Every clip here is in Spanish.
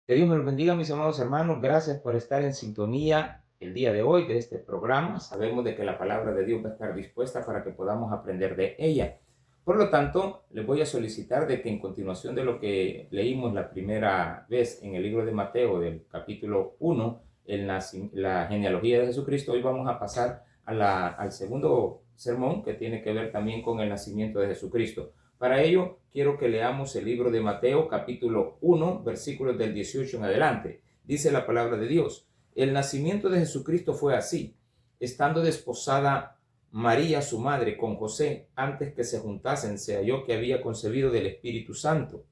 Que Dios me los bendiga, mis amados hermanos. Gracias por estar en sintonía el día de hoy de este programa. Sabemos de que la palabra de Dios va a estar dispuesta para que podamos aprender de ella. Por lo tanto, les voy a solicitar de que en continuación de lo que leímos la primera vez en el libro de Mateo, del capítulo 1, en la genealogía de Jesucristo, hoy vamos a pasar al segundo sermón que tiene que ver también con el nacimiento de Jesucristo. Para ello, quiero que leamos el libro de Mateo, capítulo 1, versículos del 18 en adelante. Dice la palabra de Dios: el nacimiento de Jesucristo fue así. Estando desposada María, su madre, con José, antes que se juntasen, se halló que había concebido del Espíritu Santo.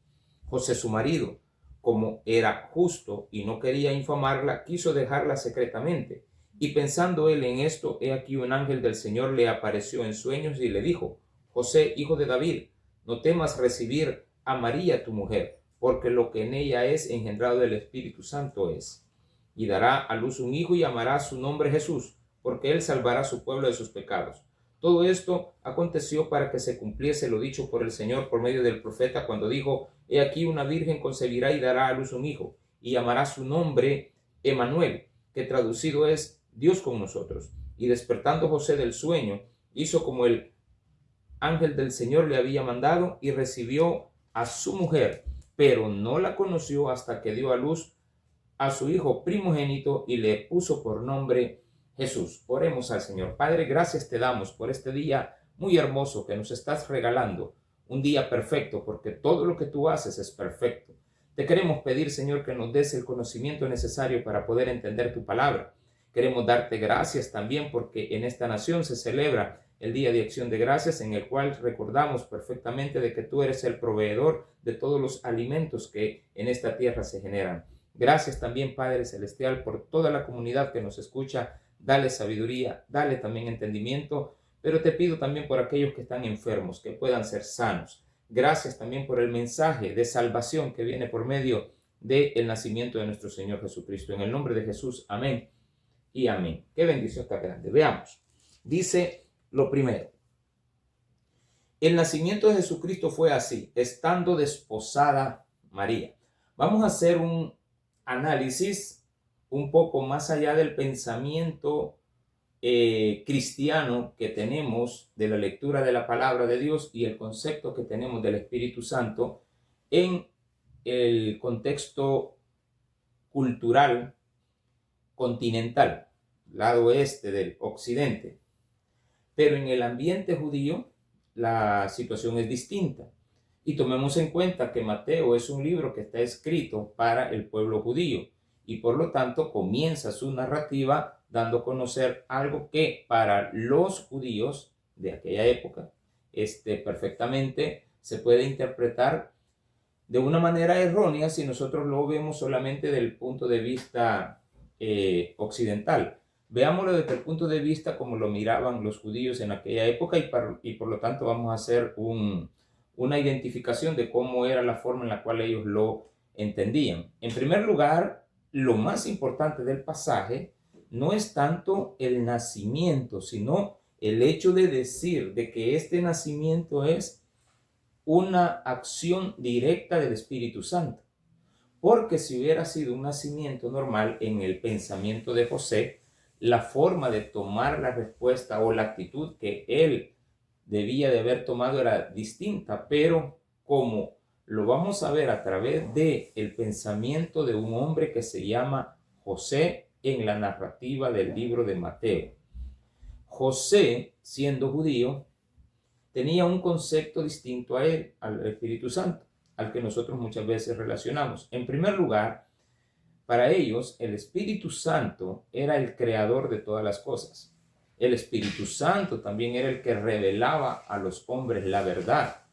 José, su marido, como era justo y no quería infamarla, quiso dejarla secretamente. Y pensando él en esto, he aquí un ángel del Señor le apareció en sueños y le dijo: José, hijo de David, no temas recibir a María tu mujer, porque lo que en ella es engendrado del Espíritu Santo es. Y dará a luz un hijo y llamará su nombre Jesús, porque él salvará a su pueblo de sus pecados. Todo esto aconteció para que se cumpliese lo dicho por el Señor por medio del profeta cuando dijo: he aquí una virgen concebirá y dará a luz un hijo, y llamará su nombre Emmanuel, que traducido es Dios con nosotros. Y despertando José del sueño, hizo como el ángel del Señor le había mandado y recibió a su mujer, pero no la conoció hasta que dio a luz a su hijo primogénito y le puso por nombre Jesús. Oremos al Señor. Padre, gracias te damos por este día muy hermoso que nos estás regalando, un día perfecto, porque todo lo que tú haces es perfecto. Te queremos pedir, Señor, que nos des el conocimiento necesario para poder entender tu palabra. Queremos darte gracias también porque en esta nación se celebra el Día de Acción de Gracias, en el cual recordamos perfectamente de que tú eres el proveedor de todos los alimentos que en esta tierra se generan. Gracias también, Padre Celestial, por toda la comunidad que nos escucha. Dale sabiduría, dale también entendimiento, pero te pido también por aquellos que están enfermos, que puedan ser sanos. Gracias también por el mensaje de salvación que viene por medio del nacimiento de nuestro Señor Jesucristo. En el nombre de Jesús, amén y amén. Qué bendición tan grande. Veamos. Dice lo primero: el nacimiento de Jesucristo fue así, estando desposada María. Vamos a hacer un análisis un poco más allá del pensamiento cristiano que tenemos de la lectura de la palabra de Dios y el concepto que tenemos del Espíritu Santo en el contexto cultural continental, lado oeste del occidente. Pero en el ambiente judío la situación es distinta. Y tomemos en cuenta que Mateo es un libro que está escrito para el pueblo judío y por lo tanto comienza su narrativa dando a conocer algo que para los judíos de aquella época perfectamente se puede interpretar de una manera errónea si nosotros lo vemos solamente del punto de vista occidental. Veámoslo desde el punto de vista como lo miraban los judíos en aquella época y por lo tanto vamos a hacer una identificación de cómo era la forma en la cual ellos lo entendían. En primer lugar, lo más importante del pasaje no es tanto el nacimiento, sino el hecho de decir de que este nacimiento es una acción directa del Espíritu Santo. Porque si hubiera sido un nacimiento normal en el pensamiento de José, la forma de tomar la respuesta o la actitud que él debía de haber tomado era distinta, pero como lo vamos a ver a través del pensamiento de un hombre que se llama José en la narrativa del libro de Mateo. José, siendo judío, tenía un concepto distinto a él, al Espíritu Santo, al que nosotros muchas veces relacionamos. En primer lugar, para ellos, el Espíritu Santo era el creador de todas las cosas. El Espíritu Santo también era el que revelaba a los hombres la verdad.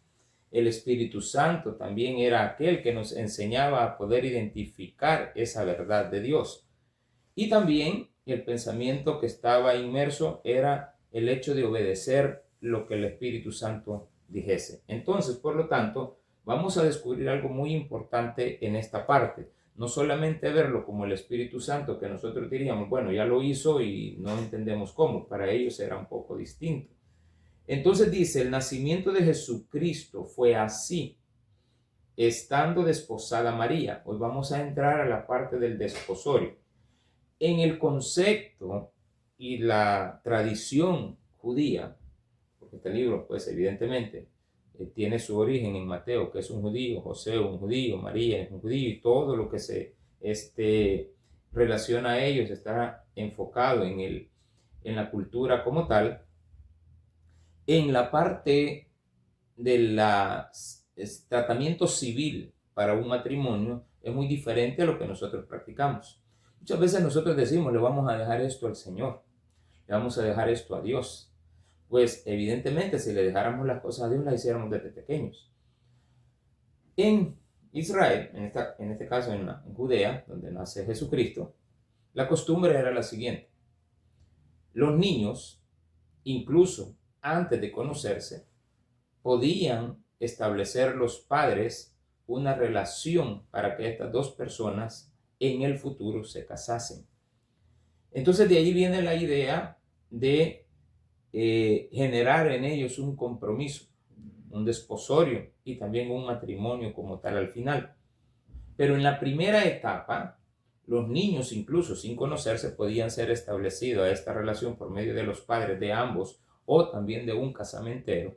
El Espíritu Santo también era aquel que nos enseñaba a poder identificar esa verdad de Dios. Y también el pensamiento que estaba inmerso era el hecho de obedecer lo que el Espíritu Santo dijese. Entonces, por lo tanto, vamos a descubrir algo muy importante en esta parte. No solamente verlo como el Espíritu Santo, que nosotros diríamos, bueno, ya lo hizo y no entendemos cómo. Para ellos era un poco distinto. Entonces dice, el nacimiento de Jesucristo fue así. estando desposada María. Hoy vamos a entrar a la parte del desposorio. En el concepto y la tradición judía, porque este libro, pues evidentemente, tiene su origen en Mateo, que es un judío, José un judío, María es un judío, y todo lo que se relaciona a ellos está enfocado en la cultura como tal. En la parte del tratamiento civil para un matrimonio es muy diferente a lo que nosotros practicamos. Muchas veces nosotros decimos, le vamos a dejar esto al Señor, le vamos a dejar esto a Dios. Pues evidentemente si le dejáramos las cosas a Dios, las hiciéramos desde pequeños. En Israel, en este caso en Judea, donde nace Jesucristo, la costumbre era la siguiente. Los niños, incluso antes de conocerse, podían establecer los padres una relación para que estas dos personas en el futuro se casasen. Entonces de ahí viene la idea de generar en ellos un compromiso, un desposorio y también un matrimonio como tal al final. Pero en la primera etapa, los niños incluso sin conocerse podían ser establecidos a esta relación por medio de los padres de ambos o también de un casamentero.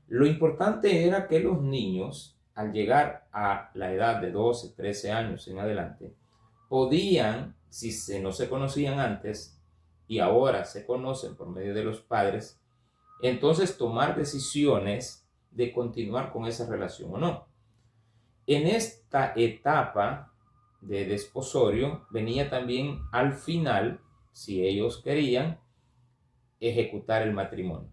Lo importante era que los niños, al llegar a la edad de 12, 13 años en adelante, podían, si no se conocían antes y ahora se conocen por medio de los padres, entonces tomar decisiones de continuar con esa relación o no. En esta etapa de desposorio venía también al final, si ellos querían, ejecutar el matrimonio.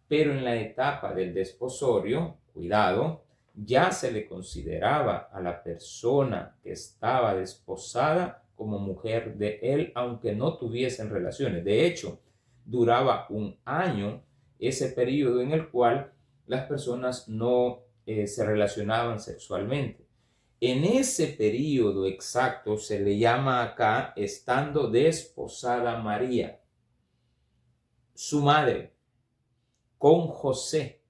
Pero en la etapa del desposorio, cuidado, ya se le consideraba a la persona que estaba desposada como mujer de él, aunque no tuviesen relaciones. De hecho, duraba un año ese periodo en el cual las personas no se relacionaban sexualmente. En ese periodo exacto se le llama acá estando desposada María, su madre, con José.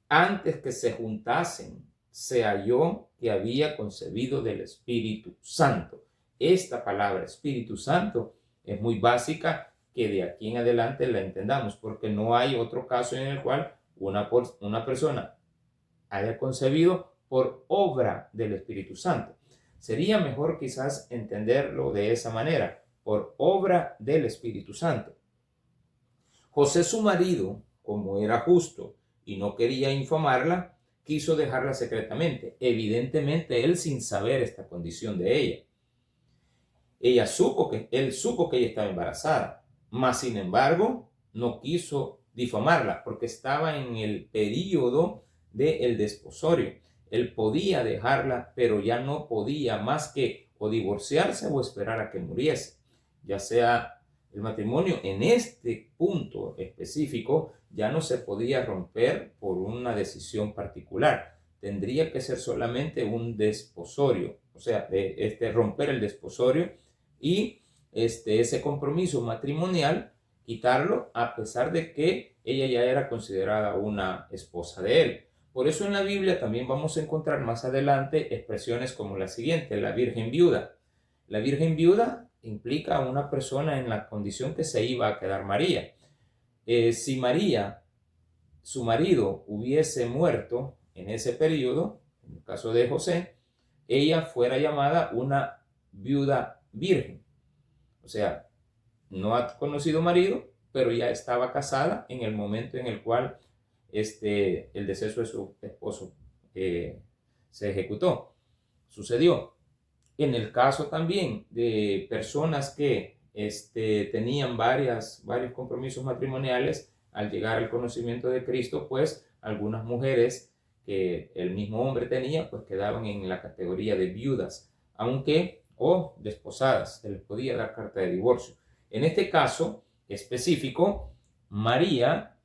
Antes que se juntasen, se halló que había concebido del Espíritu Santo. Esta palabra Espíritu Santo es muy básica, que de aquí en adelante la entendamos, porque no hay otro caso en el cual una persona haya concebido por obra del Espíritu Santo. Sería mejor quizás entenderlo de esa manera, por obra del Espíritu Santo. José, su marido, como era justo y no quería infamarla, quiso dejarla secretamente. Evidentemente, él sin saber esta condición de ella. Él supo que ella estaba embarazada, mas sin embargo, no quiso difamarla porque estaba en el período del desposorio. Él podía dejarla, pero ya no podía más que o divorciarse o esperar a que muriese, ya sea el matrimonio en este punto específico ya no se podía romper por una decisión particular. Tendría que ser solamente un desposorio, o sea, romper el desposorio y ese compromiso matrimonial, quitarlo a pesar de que ella ya era considerada una esposa de él. Por eso en la Biblia también vamos a encontrar más adelante expresiones como la siguiente, la virgen viuda. La virgen viuda implica a una persona en la condición que se iba a quedar María. Si María, su marido, hubiese muerto en ese periodo, en el caso de José, ella fuera llamada una viuda virgen. O sea, no ha conocido marido, pero ya estaba casada en el momento en el cual el deceso de su esposo se ejecutó, sucedió. En el caso también de personas que tenían varios compromisos matrimoniales, al llegar al conocimiento de Cristo, pues algunas mujeres que el mismo hombre tenía, pues quedaban en la categoría de viudas, o desposadas, se les podía dar carta de divorcio. En este caso específico, María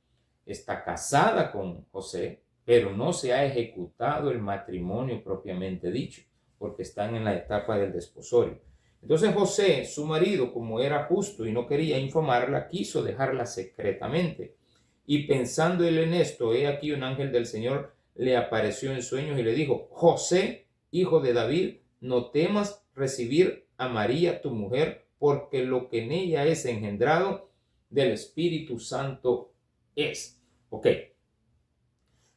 está casada con José, pero no se ha ejecutado el matrimonio propiamente dicho, porque están en la etapa del desposorio. Entonces José, su marido, como era justo y no quería infamarla, quiso dejarla secretamente. Y pensando él en esto, he aquí un ángel del Señor le apareció en sueños y le dijo: José, hijo de David, no temas recibir a María tu mujer, porque lo que en ella es engendrado del Espíritu Santo es. Ok.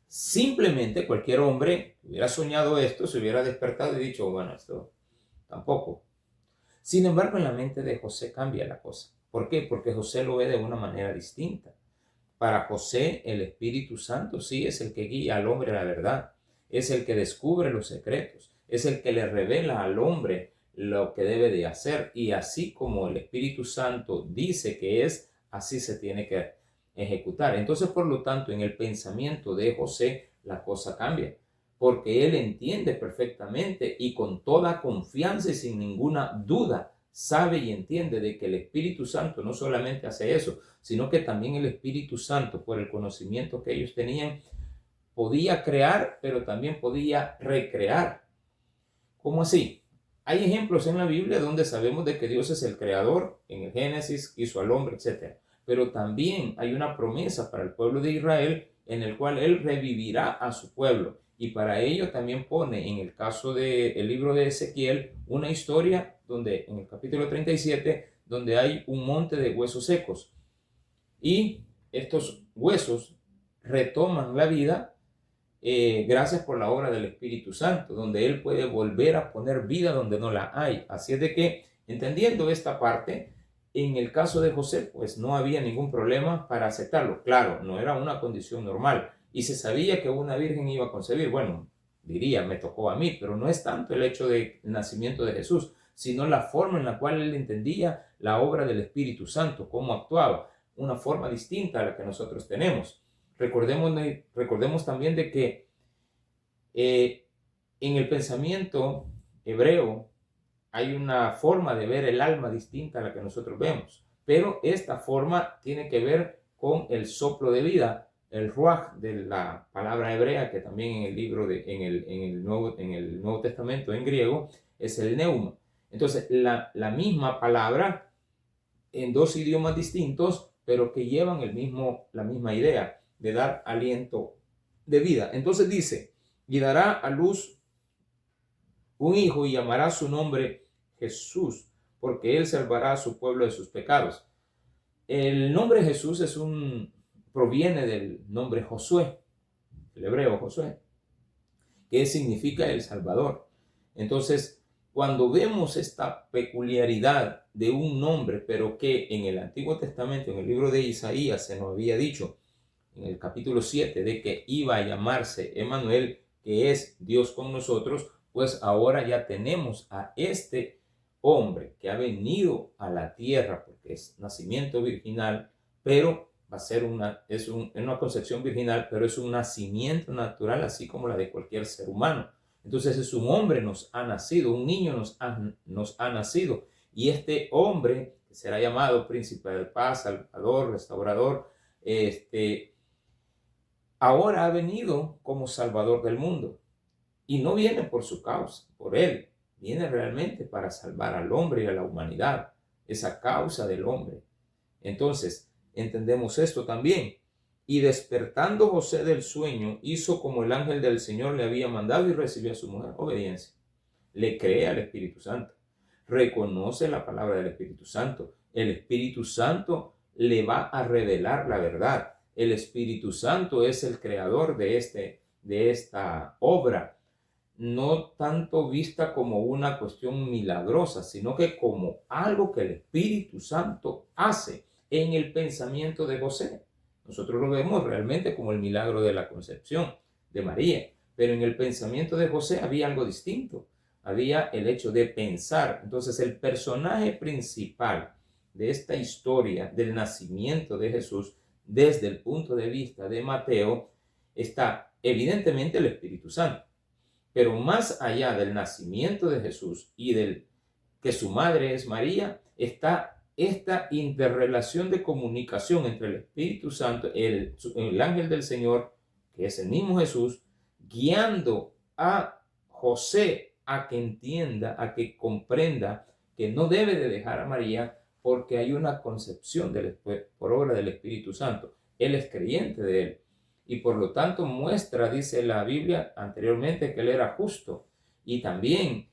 Simplemente cualquier hombre hubiera soñado esto, se hubiera despertado y dicho: bueno, esto tampoco. Sin embargo, en la mente de José cambia la cosa. ¿Por qué? Porque José lo ve de una manera distinta. Para José, el Espíritu Santo sí es el que guía al hombre a la verdad, es el que descubre los secretos, es el que le revela al hombre lo que debe de hacer, y así como el Espíritu Santo dice que es, así se tiene que ejecutar. Entonces, por lo tanto, en el pensamiento de José la cosa cambia, porque él entiende perfectamente y con toda confianza y sin ninguna duda sabe y entiende de que el Espíritu Santo no solamente hace eso, sino que también el Espíritu Santo, por el conocimiento que ellos tenían, podía crear, pero también podía recrear. ¿Cómo así? Hay ejemplos en la Biblia donde sabemos de que Dios es el creador, en el Génesis hizo al hombre, etc. Pero también hay una promesa para el pueblo de Israel en el cual Él revivirá a su pueblo. Y para ello también pone, en el caso del libro de Ezequiel, una historia donde, en el capítulo 37, donde hay un monte de huesos secos. Y estos huesos retoman la vida gracias por la obra del Espíritu Santo, donde Él puede volver a poner vida donde no la hay. Así es de que, entendiendo esta parte, en el caso de José, pues no había ningún problema para aceptarlo. Claro, no era una condición normal y se sabía que una virgen iba a concebir. Bueno, diría, me tocó a mí, pero no es tanto el hecho del nacimiento de Jesús, sino la forma en la cual Él entendía la obra del Espíritu Santo, cómo actuaba, una forma distinta a la que nosotros tenemos. Recordemos también de que en el pensamiento hebreo hay una forma de ver el alma distinta a la que nosotros vemos, pero esta forma tiene que ver con el soplo de vida, el ruaj de la palabra hebrea, que también en el libro en el Nuevo Testamento en griego es el neuma. Entonces, la misma palabra en dos idiomas distintos, pero que llevan la misma idea de dar aliento de vida. Entonces dice: y dará a luz un hijo y llamará su nombre Jesús, porque él salvará a su pueblo de sus pecados. El nombre Jesús proviene del nombre Josué, el hebreo Josué, que significa el Salvador. Entonces, cuando vemos esta peculiaridad de un nombre, pero que en el Antiguo Testamento, en el libro de Isaías, se nos había dicho en el capítulo 7 de que iba a llamarse Emmanuel, que es Dios con nosotros, pues ahora ya tenemos a este hombre que ha venido a la tierra, porque es nacimiento virginal, pero va a ser es una concepción virginal, pero es un nacimiento natural, así como la de cualquier ser humano. Entonces es un hombre nos ha nacido, un niño nos ha nacido, y este hombre, que será llamado Príncipe de Paz, Salvador, Restaurador, ahora ha venido como Salvador del mundo. Y no viene por su causa, por él. Viene realmente para salvar al hombre y a la humanidad. Esa causa del hombre. Entonces, entendemos esto también. Y despertando José del sueño, hizo como el ángel del Señor le había mandado y recibió a su mujer. Obediencia. Le cree al Espíritu Santo. Reconoce la palabra del Espíritu Santo. El Espíritu Santo le va a revelar la verdad. El Espíritu Santo es el creador de esta obra, no tanto vista como una cuestión milagrosa, sino que como algo que el Espíritu Santo hace en el pensamiento de José. Nosotros lo vemos realmente como el milagro de la concepción de María, pero en el pensamiento de José había algo distinto. Había el hecho de pensar. Entonces, el personaje principal de esta historia del nacimiento de Jesús, desde el punto de vista de Mateo, está evidentemente el Espíritu Santo. Pero más allá del nacimiento de Jesús y del que su madre es María, está esta interrelación de comunicación entre el Espíritu Santo, el ángel del Señor, que es el mismo Jesús, guiando a José a que entienda, a que comprenda que no debe de dejar a María porque hay una concepción por obra del Espíritu Santo. Él es creyente de él. y por lo tanto muestra, dice la Biblia anteriormente, que él era justo, y también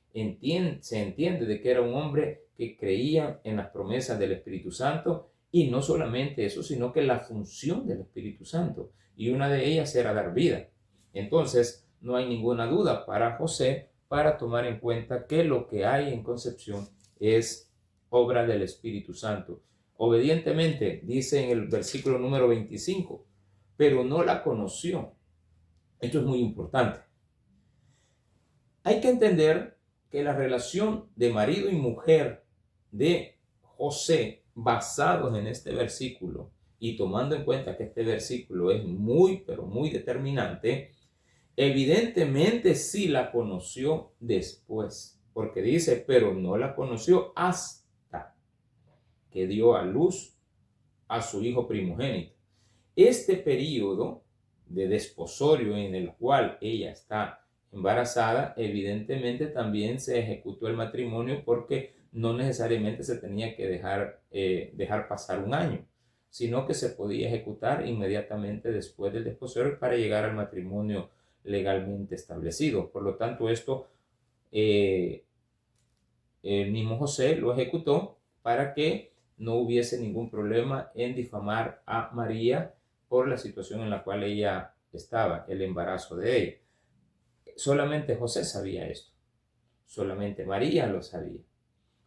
se entiende de que era un hombre que creía en las promesas del Espíritu Santo, y no solamente eso, sino que la función del Espíritu Santo, y una de ellas era dar vida. Entonces, no hay ninguna duda para José para tomar en cuenta que lo que hay en concepción es obra del Espíritu Santo. Obedientemente, dice en el versículo número 25, pero no la conoció. Esto es muy importante. Hay que entender que la relación de marido y mujer de José, basados en este versículo, y tomando en cuenta que este versículo es muy, pero muy determinante, evidentemente sí la conoció después, porque dice, pero no la conoció hasta que dio a luz a su hijo primogénito. Este periodo de desposorio en el cual ella está embarazada, evidentemente también se ejecutó el matrimonio, porque no necesariamente se tenía que dejar pasar un año, sino que se podía ejecutar inmediatamente después del desposorio para llegar al matrimonio legalmente establecido. Por lo tanto, esto el mismo José lo ejecutó para que no hubiese ningún problema en difamar a María por la situación en la cual ella estaba, el embarazo de ella. Solamente José sabía esto, solamente María lo sabía,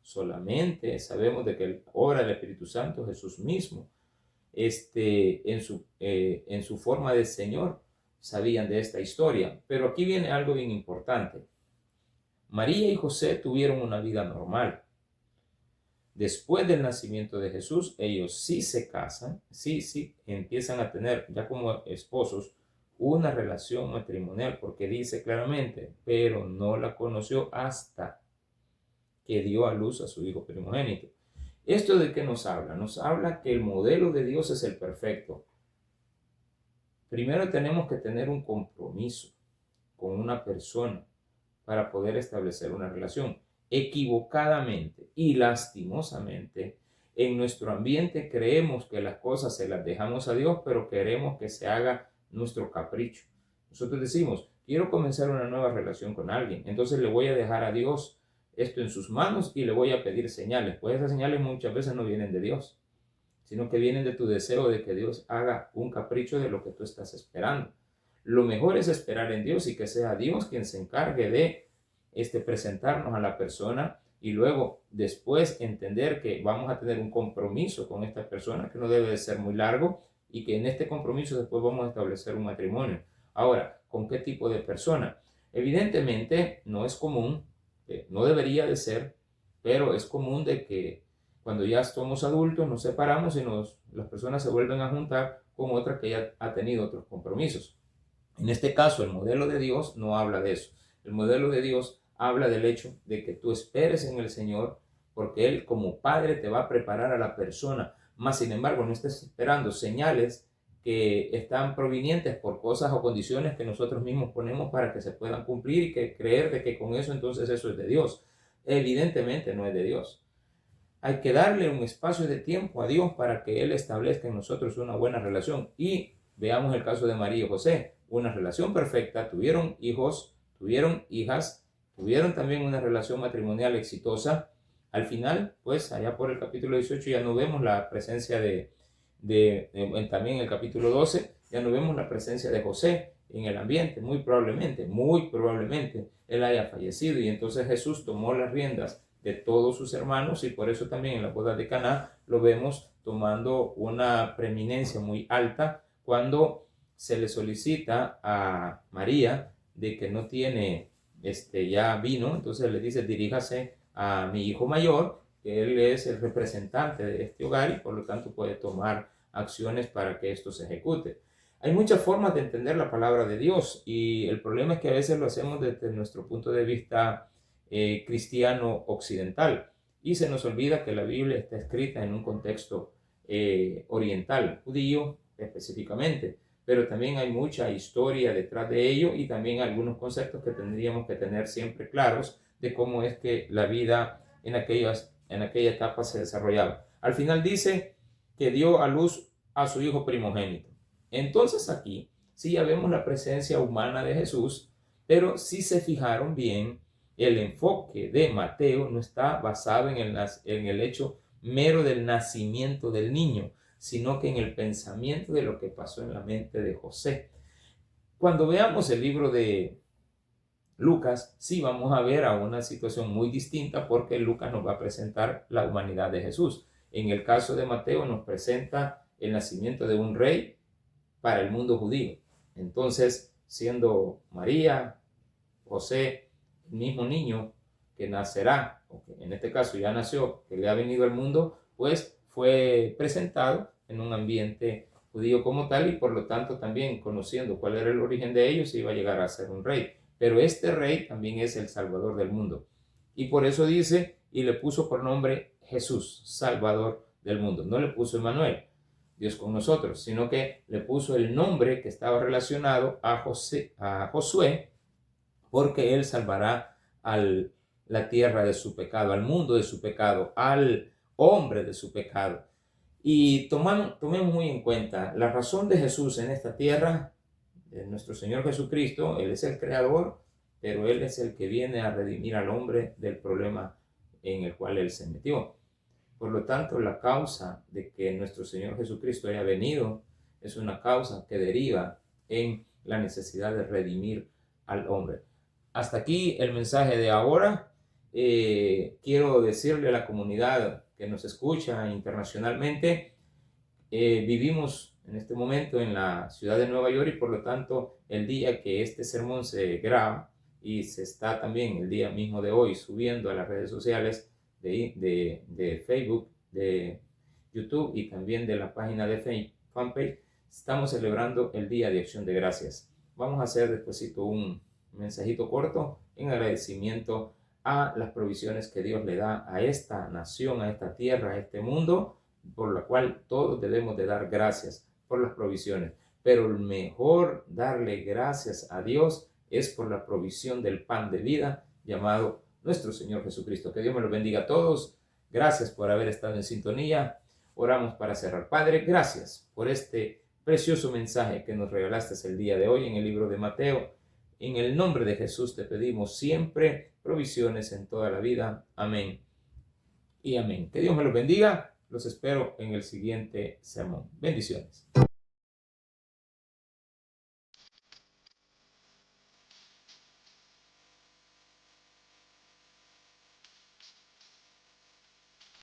solamente sabemos de que obra del Espíritu Santo, Jesús mismo, en su forma de Señor, sabían de esta historia. Pero aquí viene algo bien importante. María y José tuvieron una vida normal. Después del nacimiento de Jesús, ellos sí se casan, sí empiezan a tener ya como esposos una relación matrimonial, porque dice claramente, pero no la conoció hasta que dio a luz a su hijo primogénito. ¿Esto de qué nos habla? Nos habla que el modelo de Dios es el perfecto. Primero tenemos que tener un compromiso con una persona para poder establecer una relación. Equivocadamente y lastimosamente, en nuestro ambiente creemos que las cosas se las dejamos a Dios, pero queremos que se haga nuestro capricho. Nosotros decimos, quiero comenzar una nueva relación con alguien, entonces le voy a dejar a Dios esto en sus manos y le voy a pedir señales. Pues esas señales muchas veces no vienen de Dios, sino que vienen de tu deseo de que Dios haga un capricho de lo que tú estás esperando. Lo mejor es esperar en Dios y que sea Dios quien se encargue de presentarnos a la persona, y luego después entender que vamos a tener un compromiso con esta persona que no debe de ser muy largo, y que en este compromiso después vamos a establecer un matrimonio. Ahora, ¿con qué tipo de persona? Evidentemente no es común, no debería de ser, pero es común de que cuando ya somos adultos nos separamos y las personas se vuelven a juntar con otra que ya ha tenido otros compromisos. En este caso, el modelo de Dios no habla de eso. El modelo de Dios habla del hecho de que tú esperes en el Señor, porque Él como Padre te va a preparar a la persona. Más sin embargo, no estés esperando señales que están provenientes por cosas o condiciones que nosotros mismos ponemos para que se puedan cumplir, y que creer de que con eso entonces eso es de Dios. Evidentemente no es de Dios. Hay que darle un espacio de tiempo a Dios para que Él establezca en nosotros una buena relación. Y veamos el caso de María y José. Una relación perfecta, tuvieron hijos, tuvieron hijas, tuvieron también una relación matrimonial exitosa. Al final, pues allá por el capítulo 18 ya no vemos la presencia también en el capítulo 12, ya no vemos la presencia de José en el ambiente. Muy probablemente él haya fallecido, y entonces Jesús tomó las riendas de todos sus hermanos, y por eso también en la boda de Caná lo vemos tomando una preeminencia muy alta cuando se le solicita a María de que no tiene ya vino. Entonces le dice, diríjase a mi hijo mayor, que él es el representante de este hogar y por lo tanto puede tomar acciones para que esto se ejecute. Hay muchas formas de entender la palabra de Dios, y el problema es que a veces lo hacemos desde nuestro punto de vista cristiano occidental, y se nos olvida que la Biblia está escrita en un contexto oriental, judío específicamente, pero también hay mucha historia detrás de ello, y también algunos conceptos que tendríamos que tener siempre claros de cómo es que la vida en aquella etapa se desarrollaba. Al final dice que dio a luz a su hijo primogénito. Entonces aquí, Sí, ya vemos la presencia humana de Jesús, pero si se fijaron bien, el enfoque de Mateo no está basado en el hecho mero del nacimiento del niño, sino que en el pensamiento de lo que pasó en la mente de José. Cuando veamos el libro de Lucas, sí vamos a ver a una situación muy distinta, porque Lucas nos va a presentar la humanidad de Jesús. En el caso de Mateo nos presenta el nacimiento de un rey para el mundo judío. Entonces, siendo María, José, el mismo niño que nacerá, o que en este caso ya nació, que le ha venido al mundo, pues fue presentado en un ambiente judío como tal, y por lo tanto también conociendo cuál era el origen de ellos, iba a llegar a ser un rey. Pero este rey también es el Salvador del mundo. Y por eso dice, y le puso por nombre Jesús, Salvador del mundo. No le puso Emmanuel, Dios con nosotros, sino que le puso el nombre que estaba relacionado a Josué, porque él salvará a la tierra de su pecado, al mundo de su pecado, al hombre de su pecado. Y tomemos muy en cuenta la razón de Jesús en esta tierra. Nuestro Señor Jesucristo, Él es el creador, pero Él es el que viene a redimir al hombre del problema en el cual Él se metió. Por lo tanto, la causa de que nuestro Señor Jesucristo haya venido es una causa que deriva en la necesidad de redimir al hombre. Hasta aquí el mensaje de ahora. Quiero decirle a la comunidad que nos escucha internacionalmente, vivimos en este momento en la ciudad de Nueva York, y por lo tanto el día que este sermón se graba y se está también el día mismo de hoy subiendo a las redes sociales de Facebook, de YouTube y también de la página de fanpage, estamos celebrando el Día de Acción de Gracias. Vamos a hacer despuesito un mensajito corto en agradecimiento a las provisiones que Dios le da a esta nación, a esta tierra, a este mundo, por la cual todos debemos de dar gracias por las provisiones. Pero el mejor darle gracias a Dios es por la provisión del pan de vida llamado nuestro Señor Jesucristo. Que Dios me los bendiga a todos. Gracias por haber estado en sintonía. Oramos para cerrar. Padre, gracias por este precioso mensaje que nos regalaste el día de hoy en el libro de Mateo. En el nombre de Jesús te pedimos siempre provisiones en toda la vida. Amén y amén. Que Dios me los bendiga. Los espero en el siguiente sermón. Bendiciones.